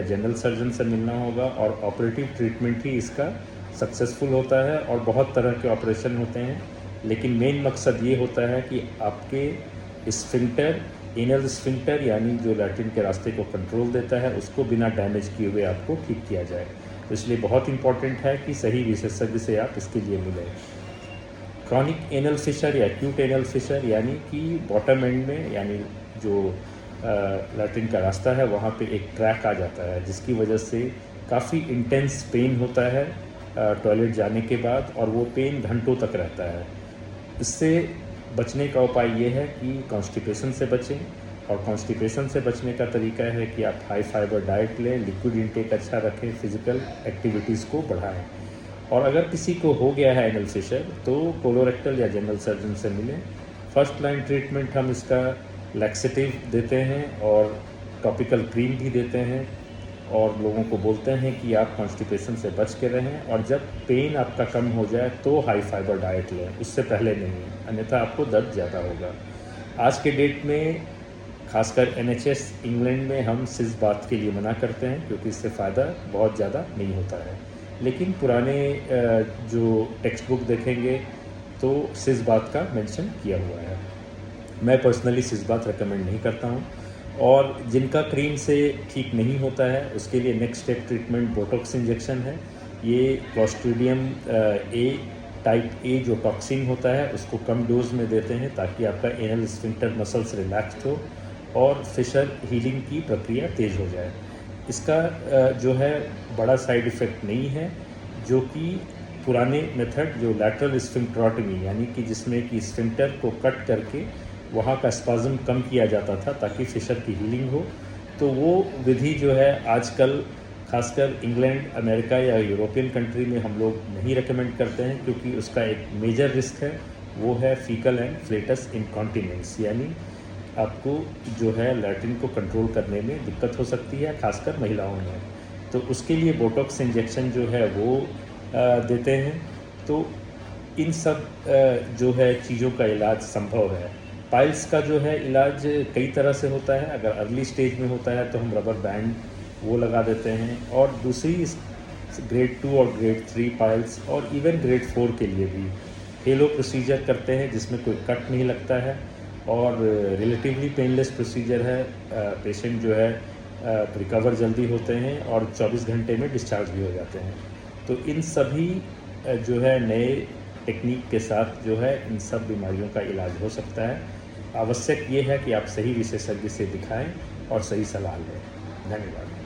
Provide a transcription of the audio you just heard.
General surgeon से मिलना होगा और ऑपरेटिव ट्रीटमेंट ही इसका सक्सेसफुल होता है। और बहुत तरह के ऑपरेशन होते हैं, लेकिन मेन मकसद ये होता है कि आपके स्फिंक्टर, एनल स्फिंक्टर यानी जो लैट्रिन के रास्ते को कंट्रोल देता है, उसको बिना डैमेज किए हुए आपको ठीक किया जाए। तो इसलिए बहुत इंपॉर्टेंट है कि सही विशेषज्ञ से आप इसके लिए मिलें। क्रॉनिक एनल फिशर या एक्यूट एनल फिशर यानी कि बॉटम एंड में, यानी जो लैट्रिन का रास्ता है वहाँ पे एक क्रैक आ जाता है, जिसकी वजह से काफ़ी इंटेंस पेन होता है टॉयलेट जाने के बाद, और वो पेन घंटों तक रहता है। इससे बचने का उपाय ये है कि कॉन्स्टिपेशन से बचें। और कॉन्स्टिपेशन से बचने का तरीका है कि आप हाई फाइबर डाइट लें, लिक्विड इंटेक अच्छा रखें, फिजिकल एक्टिविटीज़ को बढ़ाएं। और अगर किसी को हो गया है एनल फिशर तो कोलोरेक्टल या जनरल सर्जन से मिलें। फर्स्ट लाइन ट्रीटमेंट हम इसका लैक्सेटिव देते हैं और टॉपिकल क्रीम भी देते हैं, और लोगों को बोलते हैं कि आप कॉन्स्टिपेशन से बच के रहें, और जब पेन आपका कम हो जाए तो हाई फाइबर डाइट लें, उससे पहले नहीं, अन्यथा आपको दर्द ज़्यादा होगा। आज के डेट में खासकर NHS इंग्लैंड में हम सिस बाथ के लिए मना करते हैं, क्योंकि इससे फ़ायदा बहुत ज़्यादा नहीं होता है। लेकिन पुराने जो टेक्स्ट बुक देखेंगे तो सिस बाथ का मेंशन किया हुआ है। मैं पर्सनली सिस बाथ रिकमेंड नहीं करता हूँ। और जिनका क्रीम से ठीक नहीं होता है उसके लिए next step treatment Botox injection है। ये क्लॉस्ट्रीडियम ए टाइप ए जो टॉक्सिन होता है उसको कम डोज में देते हैं, ताकि आपका एनल स्फिंक्टर मसल्स रिलैक्स्ड हो और फिशर हीलिंग की प्रक्रिया तेज़ हो जाए। इसका जो है बड़ा साइड इफ़ेक्ट नहीं है, जो कि पुराने मेथड जो लैटरल स्फिंक्टरोटमी यानी कि जिसमें कि स्फिंक्टर को कट करके वहाँ का स्पाज्म कम किया जाता था ताकि फिशर की हीलिंग हो, तो वो विधि जो है आजकल खासकर इंग्लैंड, अमेरिका या यूरोपियन कंट्री में हम लोग नहीं रेकमेंड करते हैं, क्योंकि उसका एक मेजर रिस्क है, वो है फीकल एंड फ्लेटस इनकॉन्टिनेंस, यानी आपको जो है लैट्रिन को कंट्रोल करने में दिक्कत हो सकती है, खासकर महिलाओं में। तो उसके लिए बोटॉक्स इंजेक्शन जो है वो देते हैं। तो इन सब जो है चीज़ों का इलाज संभव है। पाइल्स का जो है इलाज कई तरह से होता है। अगर अर्ली स्टेज में होता है तो हम रबर बैंड वो लगा देते हैं, और दूसरी ग्रेड 2 और ग्रेड 3 पाइल्स और इवन ग्रेड 4 के लिए भी हेलो प्रोसीजर करते हैं, जिसमें कोई कट नहीं लगता है और रिलेटिवली पेनलेस प्रोसीजर है। पेशेंट जो है रिकवर जल्दी होते हैं और 24 घंटे में डिस्चार्ज भी हो जाते हैं। तो इन सभी जो है नए टेक्निक के साथ जो है इन सब बीमारियों का इलाज हो सकता है। आवश्यक ये है कि आप सही विशेषज्ञ से दिखाएं और सही सलाह लें। धन्यवाद।